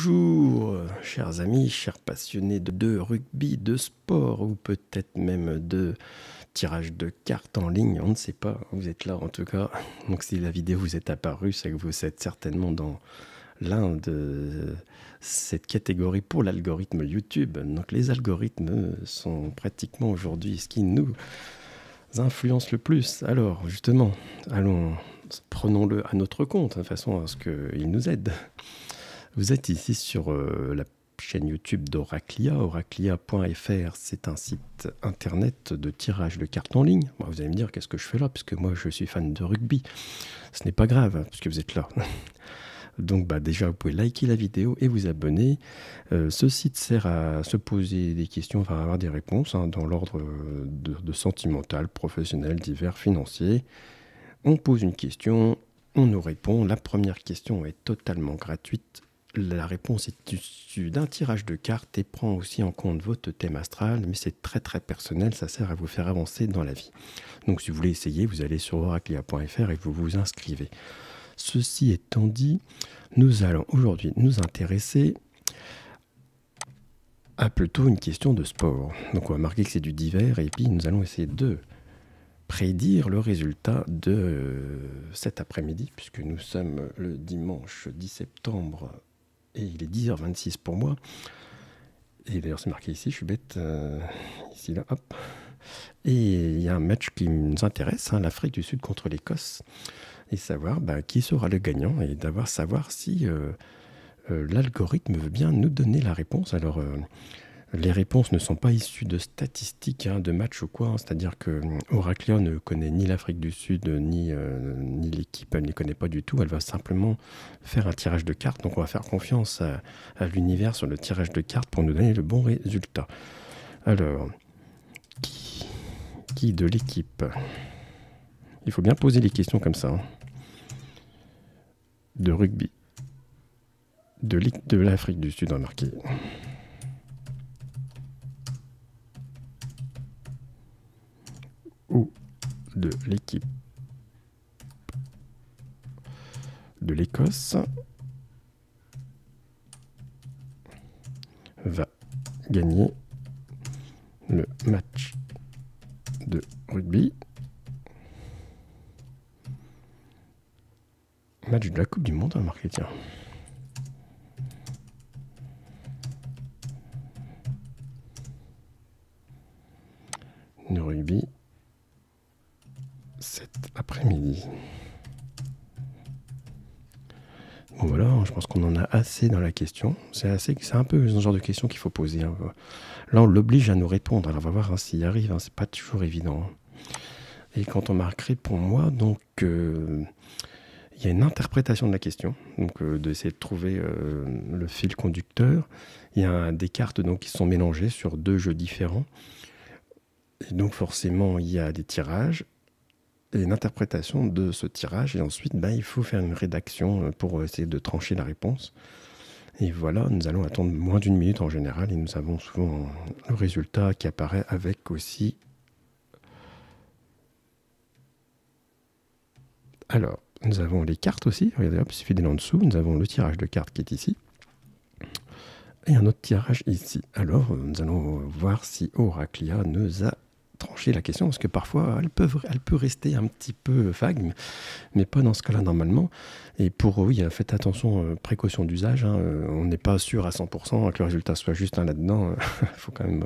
Bonjour, chers amis, chers passionnés de rugby, de sport ou peut-être même de tirage de cartes en ligne, on ne sait pas, vous êtes là en tout cas. Donc si la vidéo vous est apparue, c'est que vous êtes certainement dans l'un de cette catégorie pour l'algorithme YouTube. Donc les algorithmes sont pratiquement aujourd'hui ce qui nous influence le plus. Alors justement, prenons-le à notre compte, de façon à ce qu'il nous aide. Vous êtes ici sur la chaîne YouTube d'Oraclia. Oraclia.fr, c'est un site internet de tirage de cartes en ligne. Bon, vous allez me dire, qu'est-ce que je fais là? Puisque moi, je suis fan de rugby. Ce n'est pas grave, puisque vous êtes là. Donc déjà, vous pouvez liker la vidéo et vous abonner. Ce site sert à se poser des questions, enfin à avoir des réponses dans l'ordre de sentimental, professionnel, divers, financier. On pose une question, on nous répond. La première question est totalement gratuite. La réponse est issue d'un tirage de cartes et prend aussi en compte votre thème astral, mais c'est très très personnel, ça sert à vous faire avancer dans la vie. Donc si vous voulez essayer, vous allez sur oraclia.fr et vous vous inscrivez. Ceci étant dit, nous allons aujourd'hui nous intéresser à plutôt une question de sport. Donc on va marquer que c'est du divers et puis nous allons essayer de prédire le résultat de cet après-midi, puisque nous sommes le dimanche 10 septembre et il est 10h26 pour moi. Et d'ailleurs c'est marqué ici, je suis bête, ici là, hop. Et il y a un match qui nous intéresse, l'Afrique du Sud contre l'Écosse, et savoir qui sera le gagnant, et savoir si l'algorithme veut bien nous donner la réponse. Alors les réponses ne sont pas issues de statistiques, de matchs ou quoi. C'est-à-dire que Oraclia ne connaît ni l'Afrique du Sud, ni l'équipe, elle ne les connaît pas du tout. Elle va simplement faire un tirage de cartes. Donc on va faire confiance à l'univers sur le tirage de cartes pour nous donner le bon résultat. Alors, qui de l'équipe? Il faut bien poser les questions comme ça. De rugby. De l'Afrique du Sud, remarquez. Ou de l'équipe de l'Écosse va gagner le match de rugby, match de la Coupe du Monde, remarquez, tiens. Le rugby cet après-midi. Bon voilà, je pense qu'on en a assez dans la question. C'est un peu ce genre de question qu'il faut poser. Là, on l'oblige à nous répondre. Alors, on va voir s'il y arrive. C'est pas toujours évident. Et quand on marquerait pour moi, donc, il y a une interprétation de la question. Donc, d'essayer de trouver le fil conducteur. Il y a des cartes donc, qui sont mélangées sur deux jeux différents. Et donc, forcément, il y a des tirages. Et une interprétation de ce tirage, et ensuite il faut faire une rédaction pour essayer de trancher la réponse. Et voilà, nous allons attendre moins d'une minute en général, et nous avons souvent le résultat qui apparaît avec aussi. Alors, nous avons les cartes aussi, regardez, hop, il suffit d'aller en dessous, nous avons le tirage de cartes qui est ici, et un autre tirage ici. Alors, nous allons voir si Oraclia nous a trancher la question, parce que parfois elle peut rester un petit peu vague, mais pas dans ce cas-là normalement. Et oui, faites attention, précaution d'usage, on n'est pas sûr à 100% que le résultat soit juste là-dedans. Faut quand même,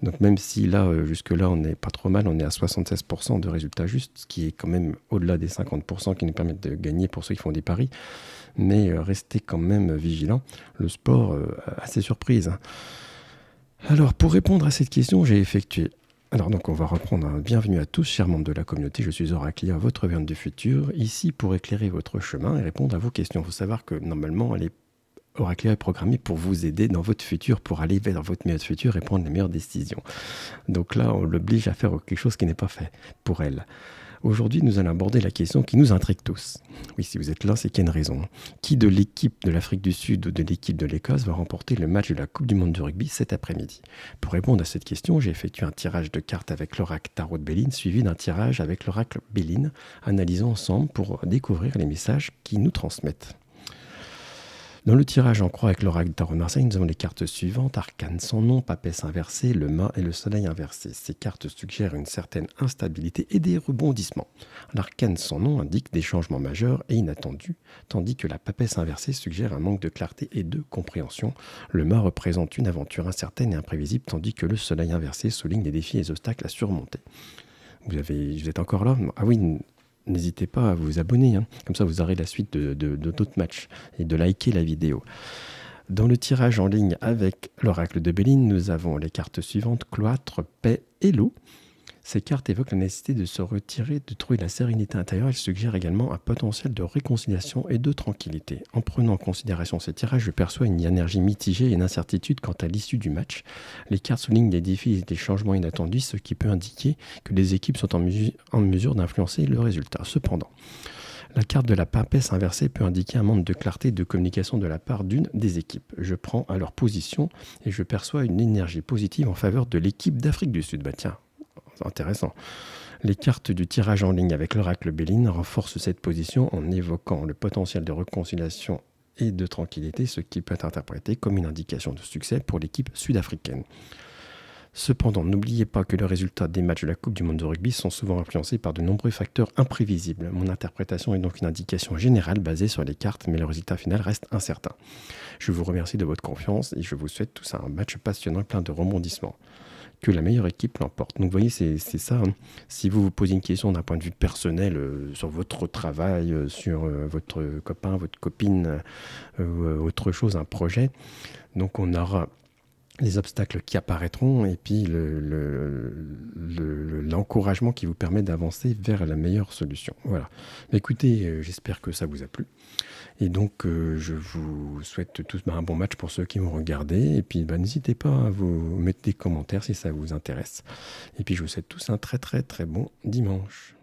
donc même si là, jusque-là, on n'est pas trop mal, on est à 76% de résultats justes, ce qui est quand même au-delà des 50% qui nous permettent de gagner pour ceux qui font des paris. Mais restez quand même vigilants. Le sport a ses surprises. Alors, pour répondre à cette question, j'ai effectué. Alors donc on va reprendre. Bienvenue à tous, chers membres de la communauté, je suis Oraclia, votre verne du futur, ici pour éclairer votre chemin et répondre à vos questions. Il faut savoir que normalement, Oraclia est programmée pour vous aider dans votre futur, pour aller vers votre meilleur futur et prendre les meilleures décisions. Donc là, on l'oblige à faire quelque chose qui n'est pas fait pour elle. Aujourd'hui, nous allons aborder la question qui nous intrigue tous. Oui, si vous êtes là, c'est qu'il y a une raison. Qui de l'équipe de l'Afrique du Sud ou de l'équipe de l'Écosse va remporter le match de la Coupe du Monde de rugby cet après-midi? Pour répondre à cette question, j'ai effectué un tirage de cartes avec l'oracle Tarot de Béline, suivi d'un tirage avec l'oracle Béline. Analysons ensemble pour découvrir les messages qui nous transmettent. Dans le tirage en croix avec l'oracle Tarot de Marseille, nous avons les cartes suivantes: Arcane sans nom, Papesse inversée, le mât et le soleil inversé. Ces cartes suggèrent une certaine instabilité et des rebondissements. L'arcane sans nom indique des changements majeurs et inattendus, tandis que la Papesse inversée suggère un manque de clarté et de compréhension. Le mât représente une aventure incertaine et imprévisible, tandis que le soleil inversé souligne des défis et des obstacles à surmonter. Vous êtes encore là? Ah oui, n'hésitez pas à vous abonner, hein. Comme ça vous aurez la suite de d'autres matchs et de liker la vidéo. Dans le tirage en ligne avec l'oracle de Béline, nous avons les cartes suivantes: cloître, paix et loup. Ces cartes évoquent la nécessité de se retirer, de trouver la sérénité intérieure. Elles suggèrent également un potentiel de réconciliation et de tranquillité. En prenant en considération ces tirages, je perçois une énergie mitigée et une incertitude quant à l'issue du match. Les cartes soulignent des défis et des changements inattendus, ce qui peut indiquer que les équipes sont en mesure d'influencer le résultat. Cependant, la carte de la papesse inversée peut indiquer un manque de clarté et de communication de la part d'une des équipes. Je prends alors position et je perçois une énergie positive en faveur de l'équipe d'Afrique du Sud. Bah tiens, c'est intéressant. Les cartes du tirage en ligne avec l'oracle Béline renforcent cette position en évoquant le potentiel de réconciliation et de tranquillité, ce qui peut être interprété comme une indication de succès pour l'équipe sud-africaine. Cependant, n'oubliez pas que les résultats des matchs de la Coupe du Monde de rugby sont souvent influencés par de nombreux facteurs imprévisibles. Mon interprétation est donc une indication générale basée sur les cartes, mais le résultat final reste incertain. Je vous remercie de votre confiance et je vous souhaite tous un match passionnant et plein de rebondissements. Que la meilleure équipe l'emporte. Donc vous voyez, c'est ça. Hein. Si vous vous posez une question d'un point de vue personnel sur votre travail, sur votre copain, votre copine, autre chose, un projet, donc on aura les obstacles qui apparaîtront et puis l'encouragement qui vous permet d'avancer vers la meilleure solution. Voilà. Écoutez, j'espère que ça vous a plu. Et donc, je vous souhaite tous un bon match pour ceux qui vont regarder. Et puis, n'hésitez pas à vous mettre des commentaires si ça vous intéresse. Et puis, je vous souhaite tous un très très très bon dimanche.